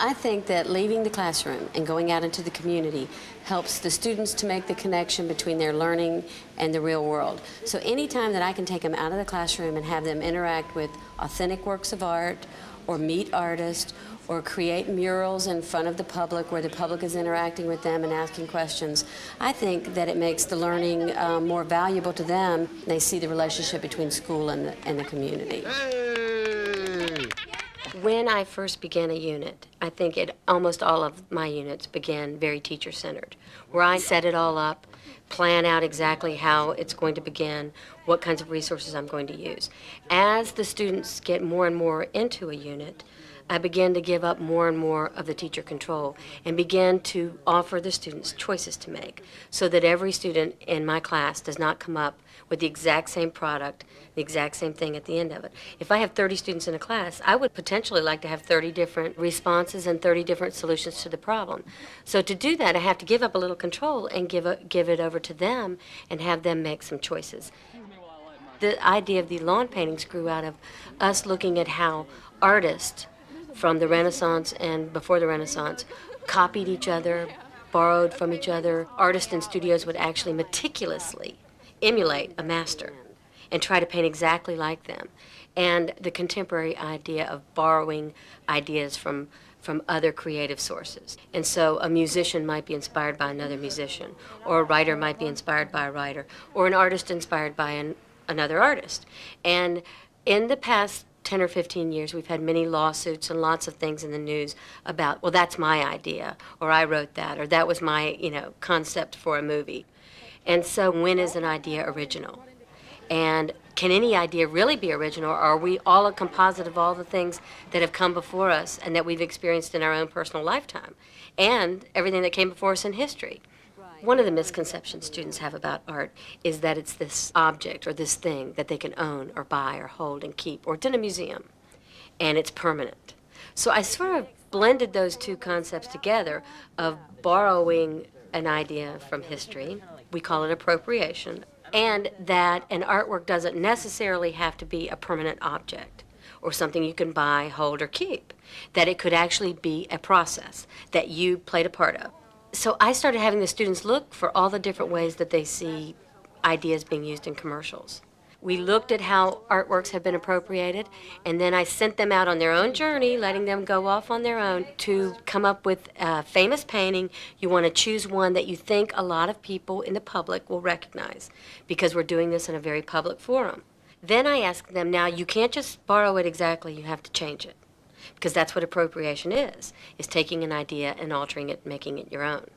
I think that leaving the classroom and going out into the community helps the students to make the connection between their learning and the real world. So anytime that I can take them out of the classroom and have them interact with authentic works of art, or meet artists, or create murals in front of the public where the public is interacting with them and asking questions, I think that it makes the learning more valuable to them. They see the relationship between school and the community. Hey! When I first began a unit, I think almost all of my units began very teacher-centered, where I set it all up, plan out exactly how it's going to begin, what kinds of resources I'm going to use. As the students get more and more into a unit, I begin to give up more and more of the teacher control and begin to offer the students choices to make so that every student in my class does not come up with the exact same product, the exact same thing at the end of it. If I have 30 students in a class, I would potentially like to have 30 different responses and 30 different solutions to the problem. So to do that, I have to give up a little control and give it over to them and have them make some choices. The idea of the lawn paintings grew out of us looking at how artists from the Renaissance and before the Renaissance copied each other, borrowed from each other. Artists in studios would actually meticulously emulate a master and try to paint exactly like them. And the contemporary idea of borrowing ideas from other creative sources. And so a musician might be inspired by another musician, or a writer might be inspired by a writer, or an artist inspired by another artist. And in the past 10 or 15 years, we've had many lawsuits and lots of things in the news about, well, that's my idea, or I wrote that, or that was my, concept for a movie. And so when is an idea original? And can any idea really be original, or are we all a composite of all the things that have come before us and that we've experienced in our own personal lifetime, and everything that came before us in history? One of the misconceptions students have about art is that it's this object or this thing that they can own or buy or hold and keep, or it's in a museum, and it's permanent. So I sort of blended those two concepts together of borrowing an idea from history, we call it appropriation, and that an artwork doesn't necessarily have to be a permanent object or something you can buy, hold, or keep, that it could actually be a process that you played a part of. So I started having the students look for all the different ways that they see ideas being used in commercials. We looked at how artworks have been appropriated, and then I sent them out on their own journey, letting them go off on their own to come up with a famous painting. You want to choose one that you think a lot of people in the public will recognize, because we're doing this in a very public forum. Then I asked them, now you can't just borrow it exactly, you have to change it. Because that's what appropriation is taking an idea and altering it, making it your own.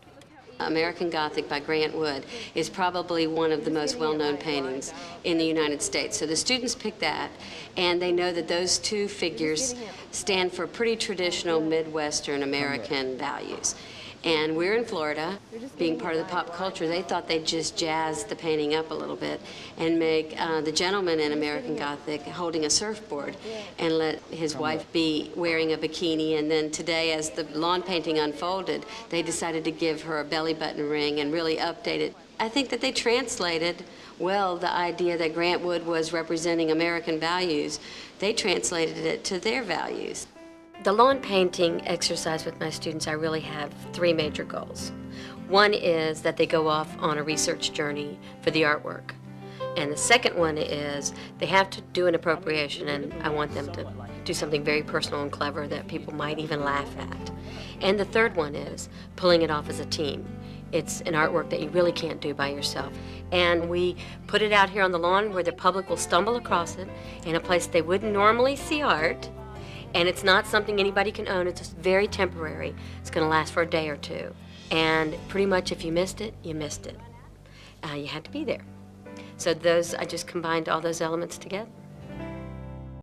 American Gothic by Grant Wood is probably one of the most well-known paintings in the United States. So the students pick that, and they know that those two figures stand for pretty traditional Midwestern American values. And we're in Florida, being part of the pop culture, they thought they'd just jazz the painting up a little bit and make the gentleman in American Gothic holding a surfboard and let his wife be wearing a bikini. And then today, as the lawn painting unfolded, they decided to give her a belly button ring and really update it. I think that they translated well the idea that Grant Wood was representing American values. They translated it to their values. The lawn painting exercise with my students, I really have three major goals. One is that they go off on a research journey for the artwork. And the second one is they have to do an appropriation, and I want them to do something very personal and clever that people might even laugh at. And the third one is pulling it off as a team. It's an artwork that you really can't do by yourself. And we put it out here on the lawn where the public will stumble across it in a place they wouldn't normally see art. And it's not something anybody can own. It's just very temporary. It's going to last for a day or two. And pretty much if you missed it, you missed it. You had to be there. So I just combined all those elements together.